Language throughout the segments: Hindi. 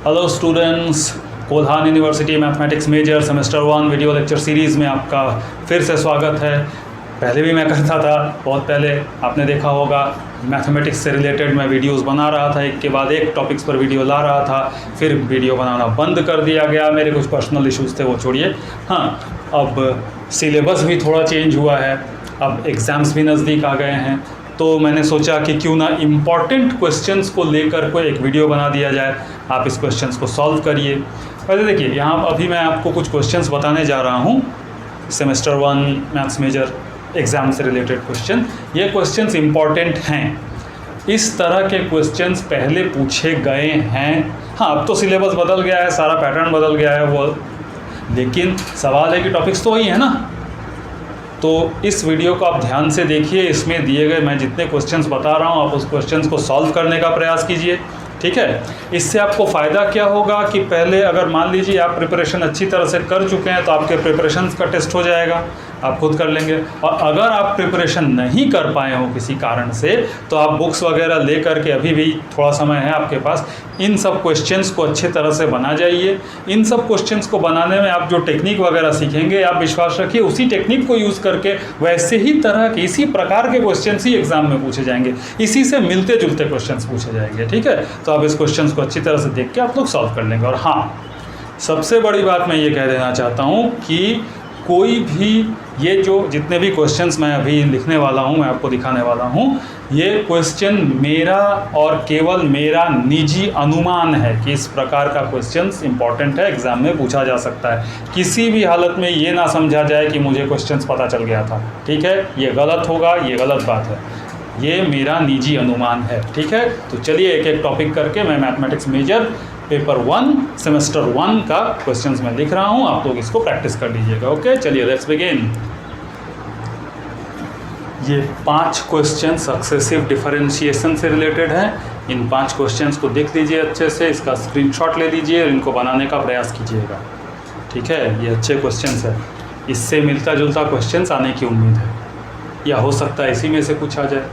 Hello students, Kolhan university mathematics major semester 1 video lecture series में आपका फिर से स्वागत है। पहले भी मैं करता था, बहुत पहले आपने देखा होगा मैथमेटिक्स से रिलेटेड मैं वीडियोस बना रहा था, एक के बाद एक टॉपिक्स पर वीडियो ला रहा था, फिर वीडियो बनाना बंद कर दिया गया, मेरे कुछ पर्सनल इश्यूज़ थे वो छोड़िए। हाँ, अब सिलेबस भी थोड़ा चेंज हुआ है, अब एग्ज़ाम्स भी नज़दीक आ गए हैं, तो मैंने सोचा कि क्यों ना इम्पॉर्टेंट क्वेश्चंस को लेकर कोई एक वीडियो बना दिया जाए। आप इस क्वेश्चंस को सॉल्व करिए। पहले देखिए, यहाँ अभी मैं आपको कुछ क्वेश्चंस बताने जा रहा हूँ, सेमेस्टर 1 मैथ्स मेजर एग्ज़ाम से रिलेटेड क्वेश्चन। ये क्वेश्चंस इम्पॉर्टेंट हैं, इस तरह के क्वेश्चंस पहले पूछे गए हैं। हाँ, अब तो सिलेबस बदल गया है, सारा पैटर्न बदल गया है वो, लेकिन सवाल है कि टॉपिक्स तो वही है ना। तो इस वीडियो को आप ध्यान से देखिए, इसमें दिए गए मैं जितने क्वेश्चंस बता रहा हूँ आप उस क्वेश्चंस को सॉल्व करने का प्रयास कीजिए, ठीक है। इससे आपको फ़ायदा क्या होगा कि पहले अगर मान लीजिए आप प्रिपरेशन अच्छी तरह से कर चुके हैं तो आपके प्रिपरेशन का टेस्ट हो जाएगा, आप खुद कर लेंगे। और अगर आप प्रिपरेशन नहीं कर पाए हो किसी कारण से, तो आप बुक्स वगैरह ले करके, अभी भी थोड़ा समय है आपके पास, इन सब क्वेश्चंस को अच्छे तरह से बना जाइए। इन सब क्वेश्चंस को बनाने में आप जो टेक्निक वगैरह सीखेंगे, आप विश्वास रखिए उसी टेक्निक को यूज़ करके वैसे ही तरह के, इसी प्रकार के क्वेश्चंस ही एग्जाम में पूछे जाएंगे, इसी से मिलते जुलते क्वेश्चंस पूछे जाएंगे, ठीक है। तो आप इस क्वेश्चंस को अच्छी तरह से देख के आप लोग सॉल्व कर लेंगे। और हाँ, सबसे बड़ी बात मैं ये कह देना चाहता हूँ कि कोई भी ये जो जितने भी क्वेश्चंस मैं अभी लिखने वाला हूँ, मैं आपको दिखाने वाला हूँ, ये क्वेश्चन मेरा और केवल मेरा निजी अनुमान है कि इस प्रकार का क्वेश्चंस इंपॉर्टेंट है, एग्जाम में पूछा जा सकता है। किसी भी हालत में ये ना समझा जाए कि मुझे क्वेश्चंस पता चल गया था, ठीक है, ये गलत होगा, ये गलत बात है, ये मेरा निजी अनुमान है, ठीक है। तो चलिए एक एक टॉपिक करके मैं मैथमेटिक्स मेजर पेपर 1 सेमेस्टर 1 का क्वेश्चंस मैं लिख रहा हूँ, आप लोग इसको प्रैक्टिस कर लीजिएगा। ओके, चलिए लेट्स बिगिन। ये 5 क्वेश्चन सक्सेसिव डिफरेंशिएशन से रिलेटेड हैं। इन 5 क्वेश्चंस को देख लीजिए अच्छे से, इसका स्क्रीनशॉट ले लीजिए और इनको बनाने का प्रयास कीजिएगा, ठीक है। ये अच्छे क्वेश्चंस है, इससे मिलता जुलता क्वेश्चंस आने की उम्मीद है, या हो सकता है इसी में से कुछ आ जाए।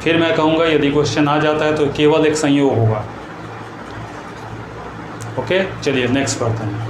फिर मैं कहूँगा यदि क्वेश्चन आ जाता है तो केवल एक संयोग होगा। ओके, चलिए नेक्स्ट पढ़ते हैं।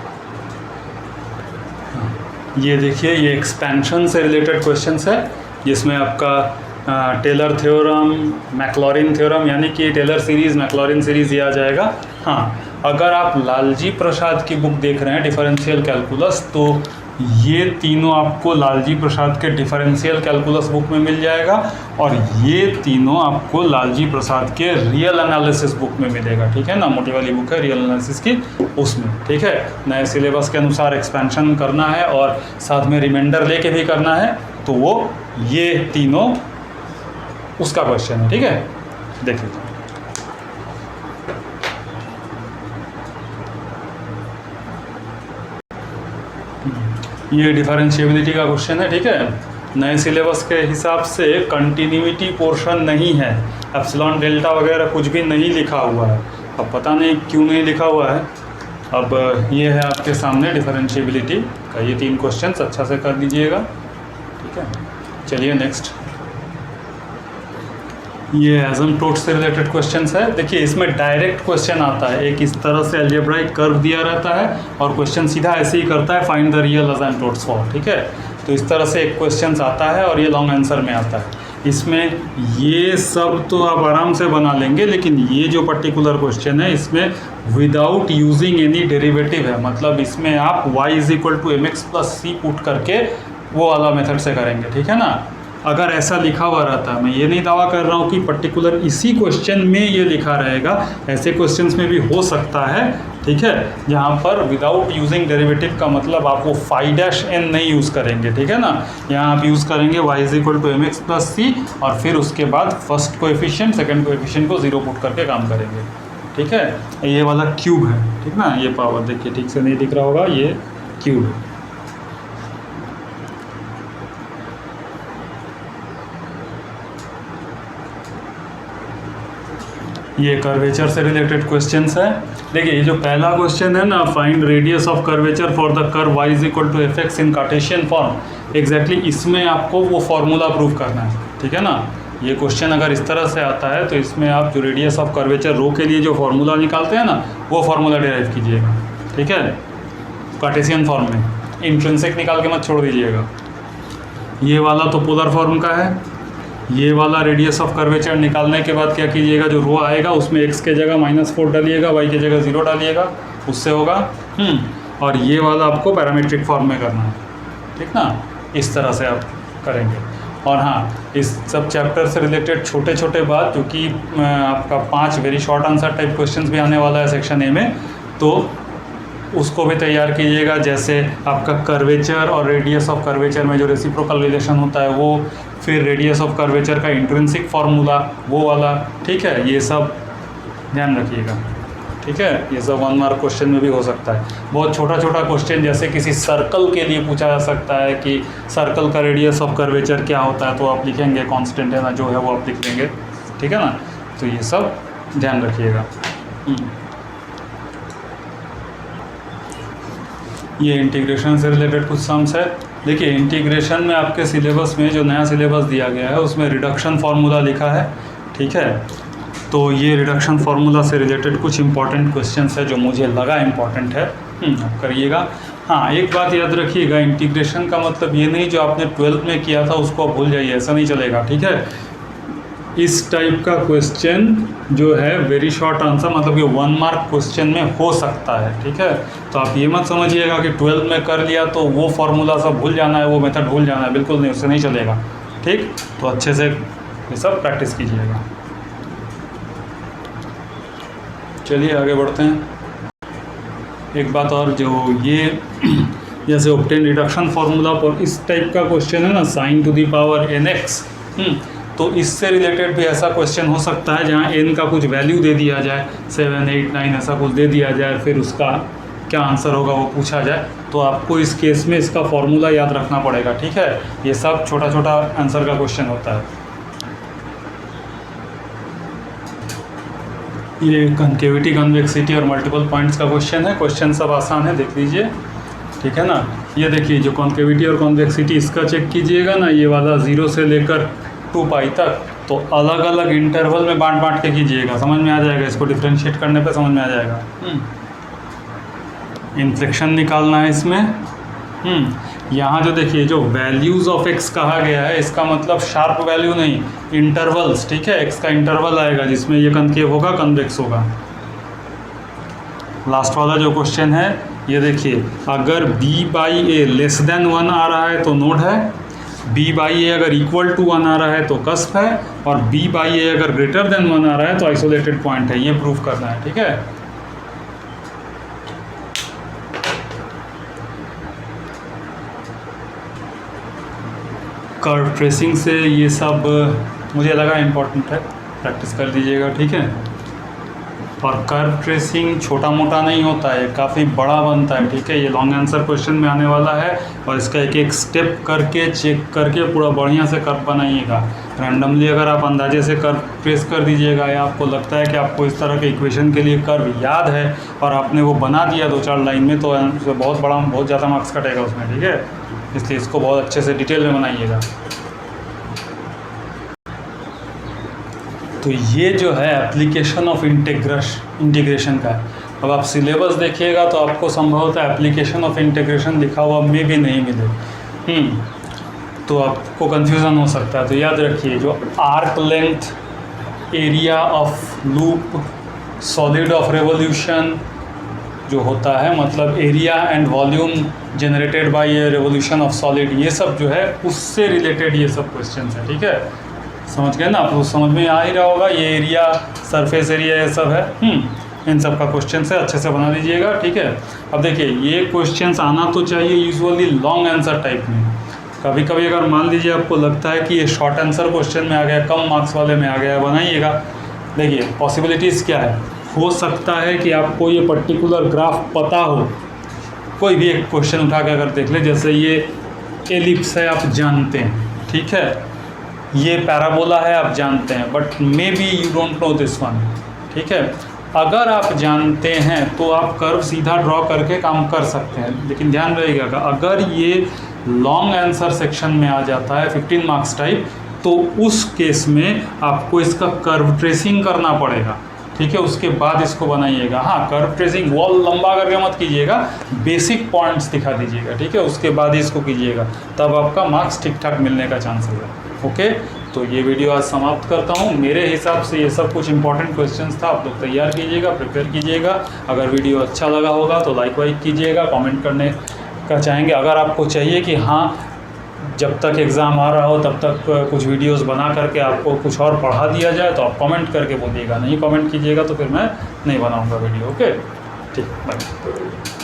ये देखिए, ये एक्सपेंशन से रिलेटेड क्वेश्चंस है, जिसमें आपका टेलर थ्योरम, मैक्लॉरिन थ्योरम, यानी कि टेलर सीरीज़, मैक्लॉरिन सीरीज़ ये आ जाएगा। हाँ, अगर आप लालजी प्रसाद की बुक देख रहे हैं डिफरेंशियल कैलकुलस, तो ये तीनों आपको लालजी प्रसाद के डिफरेंशियल कैलकुलस बुक में मिल जाएगा, और ये तीनों आपको लालजी प्रसाद के रियल एनालिसिस बुक में मिलेगा, ठीक है ना। मोटी वाली बुक है रियल एनालिसिस की, उसमें, ठीक है। नए सिलेबस के अनुसार एक्सपेंशन करना है और साथ में रिमाइंडर लेके भी करना है, तो वो ये तीनों उसका क्वेश्चन है, ठीक है। देख लीजिए, ये डिफरेंशिएबिलिटी का क्वेश्चन है, ठीक है। नए सिलेबस के हिसाब से कंटिन्यूटी पोर्शन नहीं है, एप्सिलॉन डेल्टा वगैरह कुछ भी नहीं लिखा हुआ है। अब पता नहीं क्यों नहीं लिखा हुआ है। अब ये है आपके सामने डिफरेंशिएबिलिटी का ये 3 क्वेश्चंस, अच्छा से कर लीजिएगा, ठीक है। चलिए नेक्स्ट, ये एसिम्प्टोट से रिलेटेड क्वेश्चंस है। देखिए, इसमें डायरेक्ट क्वेश्चन आता है, एक इस तरह से अलजेब्राइक कर्व दिया रहता है और क्वेश्चन सीधा ऐसे ही करता है, find the real asymptotes for, ठीक है। तो इस तरह से एक क्वेश्चन आता है और ये लॉन्ग आंसर में आता है। इसमें ये सब तो आप आराम से बना लेंगे, लेकिन ये जो पर्टिकुलर क्वेश्चन है इसमें विदाउट यूजिंग एनी डेरिवेटिव है, मतलब इसमें आप y = mx + c पुट करके वो वाला मेथड से करेंगे, ठीक है ना। अगर ऐसा लिखा हुआ रहता है, मैं ये नहीं दावा कर रहा हूँ कि पर्टिकुलर इसी क्वेश्चन में ये लिखा रहेगा, ऐसे क्वेश्चंस में भी हो सकता है, ठीक है, जहाँ पर विदाउट यूजिंग डेरिवेटिव का मतलब आप वो φ' नहीं यूज़ करेंगे, ठीक है ना। यहाँ आप यूज़ करेंगे y = mx + c और फिर उसके बाद फर्स्ट कोएफिशिएंट, सेकंड कोएफिशिएंट को 0 पुट करके काम करेंगे, ठीक है। ये वाला क्यूब है, ठीक ना, ये पावर देखिए ठीक से नहीं दिख रहा होगा, ये क्यूब है। ये कर्वेचर से रिलेटेड क्वेश्चंस है। देखिए, ये जो पहला क्वेश्चन है ना, find radius of curvature for the curve y = fx in Cartesian form, exactly इसमें आपको वो फॉर्मूला प्रूव करना है, ठीक है ना। ये क्वेश्चन अगर इस तरह से आता है तो इसमें आप जो रेडियस ऑफ कर्वेचर रो के लिए जो फार्मूला निकालते हैं ना, वो फार्मूला डिराइव कीजिएगा, ठीक है, कार्टेशियन फॉर्म में, इंट्रिंसिक निकाल के मत छोड़ दीजिएगा। ये वाला तो पोलर फॉर्म का है। ये वाला रेडियस ऑफ कर्वेचर निकालने के बाद क्या कीजिएगा, जो रो आएगा उसमें x के जगह -4 डालिएगा, y के जगह 0 डालिएगा, उससे होगा। और ये वाला आपको पैरामीट्रिक फॉर्म में करना है, ठीक ना, इस तरह से आप करेंगे। और हाँ, इस सब चैप्टर से रिलेटेड छोटे छोटे बात, जो कि आपका 5 very short answer type questions भी आने वाला है सेक्शन ए में, तो उसको भी तैयार कीजिएगा। जैसे आपका कर्वेचर और रेडियस ऑफ कर्वेचर में जो रेसिप्रोकल रिलेशन होता है वो, फिर रेडियस ऑफ कर्वेचर का इंट्रिंसिक फार्मूला वो वाला, ठीक है, ये सब ध्यान रखिएगा, ठीक है। ये सब 1 मार्क क्वेश्चन में भी हो सकता है। बहुत छोटा छोटा क्वेश्चन, जैसे किसी सर्कल के लिए पूछा जा सकता है कि सर्कल का रेडियस ऑफ कर्वेचर क्या होता है, तो आप लिखेंगे कांस्टेंट है ना, जो है वो आप लिख देंगे, ठीक है ना। तो ये सब ध्यान रखिएगा। ये इंटीग्रेशन से रिलेटेड कुछ सम्स है। देखिए, इंटीग्रेशन में आपके सिलेबस में जो नया सिलेबस दिया गया है उसमें रिडक्शन फार्मूला लिखा है, ठीक है। तो ये रिडक्शन फार्मूला से रिलेटेड कुछ इंपॉर्टेंट क्वेश्चंस है जो मुझे लगा इम्पॉर्टेंट है, आप करिएगा। हाँ, एक बात याद रखिएगा, इंटीग्रेशन का मतलब ये नहीं जो आपने 12th में किया था उसको आप भूल जाइए, ऐसा नहीं चलेगा, ठीक है। इस टाइप का क्वेश्चन जो है वेरी शॉर्ट आंसर, मतलब कि 1 मार्क क्वेश्चन में हो सकता है, ठीक है। तो आप ये मत समझिएगा कि 12th में कर लिया तो वो फार्मूला सब भूल जाना है, वो मेथड भूल जाना है, बिल्कुल नहीं, उससे नहीं चलेगा, ठीक। तो अच्छे से ये सब प्रैक्टिस कीजिएगा। चलिए आगे बढ़ते हैं। एक बात और, जो ये जैसे ऑब्टेन रिडक्शन फार्मूला पर इस टाइप का क्वेश्चन है ना, sin to the power nx, तो इससे रिलेटेड भी ऐसा क्वेश्चन हो सकता है जहाँ n का कुछ वैल्यू दे दिया जाए, 7, 8, 9 ऐसा कुछ दे दिया जाए, फिर उसका क्या आंसर होगा वो पूछा जाए। तो आपको इस केस में इसका फॉर्मूला याद रखना पड़ेगा, ठीक है। ये सब छोटा छोटा आंसर का क्वेश्चन होता है। ये कन्केविटी, कन्वेक्सिटी और मल्टीपल पॉइंट्स का क्वेश्चन है। क्वेश्चन सब आसान है, देख लीजिए, ठीक है ना। ये देखिए, जो कॉन्केविटी और कॉन्वेक्सिटी इसका चेक कीजिएगा ना, ये वाला 0 से लेकर 2 पाई तक, तो अलग अलग इंटरवल में बांट के कीजिएगा, समझ में आ जाएगा। इसको डिफ्रेंशिएट करने पे समझ में आ जाएगा। इन्फ्लेक्शन निकालना है इसमें। यहाँ जो देखिए, जो वैल्यूज़ ऑफ x कहा गया है, इसका मतलब शार्प वैल्यू नहीं, इंटरवल्स, ठीक है। x का इंटरवल आएगा जिसमें ये कनकेव होगा, कन्वेक्स होगा। लास्ट वाला जो क्वेश्चन है, ये देखिए, अगर b/a लेस देन 1 आ रहा है तो नोड है, b/a अगर इक्वल टू 1 आ रहा है तो कस्प है, और b/a अगर ग्रेटर देन 1 आ रहा है तो आइसोलेटेड पॉइंट है। ये प्रूफ करना है, ठीक है। कर्व ट्रेसिंग से ये सब मुझे लगा इम्पोर्टेंट है, प्रैक्टिस कर लीजिएगा, ठीक है। और कर्व ट्रेसिंग छोटा मोटा नहीं होता है, काफ़ी बड़ा बनता है, ठीक है। ये लॉन्ग आंसर क्वेश्चन में आने वाला है, और इसका एक एक स्टेप करके चेक करके पूरा बढ़िया से कर्व बनाइएगा। रैंडमली अगर आप अंदाजे से कर्व ट्रेस कर दीजिएगा, या आपको लगता है कि आपको इस तरह के इक्वेशन के लिए कर्व याद है और आपने वो बना दिया 2-4 लाइन में, तो बहुत ज़्यादा मार्क्स कटेगा उसमें, ठीक है। इसलिए इसको बहुत अच्छे से डिटेल में बनाइएगा। तो ये जो है एप्लीकेशन ऑफ इंटीग्रेशन का है। अब आप सिलेबस देखिएगा तो आपको संभवतः एप्लीकेशन ऑफ इंटीग्रेशन लिखा हुआ में भी नहीं मिले, तो आपको कंफ्यूजन हो सकता है। तो याद रखिए, जो arc length, area of loop, solid of revolution जो होता है, मतलब area and volume generated by A revolution of solid, ये सब जो है उससे रिलेटेड ये सब क्वेश्चन है, ठीक है। समझ गए ना, आपको समझ में आ ही रहा होगा। ये एरिया, सरफेस एरिया, ये सब है, इन सब का क्वेश्चन से अच्छे से बना दीजिएगा, ठीक है। अब देखिए, ये क्वेश्चंस आना तो चाहिए यूजुअली लॉन्ग आंसर टाइप में। कभी कभी अगर मान लीजिए आपको लगता है कि ये शॉर्ट आंसर क्वेश्चन में आ गया, कम मार्क्स वाले में आ गया, बनाइएगा। देखिए, पॉसिबिलिटीज़ क्या है, हो सकता है कि आपको ये पर्टिकुलर ग्राफ पता हो, कोई भी एक क्वेश्चन उठा के अगर देख ले, जैसे ये एलिप्स है, आप जानते हैं, ठीक है, ये पैराबोला है, आप जानते हैं, but may be you don't know this one, ठीक है। अगर आप जानते हैं तो आप कर्व सीधा ड्रॉ करके काम कर सकते हैं, लेकिन ध्यान रहिएगा, अगर ये लॉन्ग आंसर सेक्शन में आ जाता है 15 मार्क्स टाइप, तो उस केस में आपको इसका कर्व ट्रेसिंग करना पड़ेगा, ठीक है, उसके बाद इसको बनाइएगा। हाँ, कर्व ट्रेसिंग वॉल लंबा करके मत कीजिएगा, बेसिक पॉइंट्स दिखा दीजिएगा, ठीक है, उसके बाद ही इसको कीजिएगा, तब आपका मार्क्स ठीक ठाक मिलने का चांसेस है। ओके, तो ये वीडियो आज समाप्त करता हूँ। मेरे हिसाब से ये सब कुछ इंपॉर्टेंट क्वेश्चंस था, आप लोग तैयार कीजिएगा, प्रिपेयर कीजिएगा। अगर वीडियो अच्छा लगा होगा तो लाइक वाइक कीजिएगा, कमेंट करने का चाहेंगे। अगर आपको चाहिए कि हाँ जब तक एग्ज़ाम आ रहा हो तब तक कुछ वीडियोस बना करके आपको कुछ और पढ़ा दिया जाए तो आप कमेंट करके बोलिएगा, नहीं कमेंट कीजिएगा तो फिर मैं नहीं बनाऊँगा वीडियो। ओके, ठीक, बाय।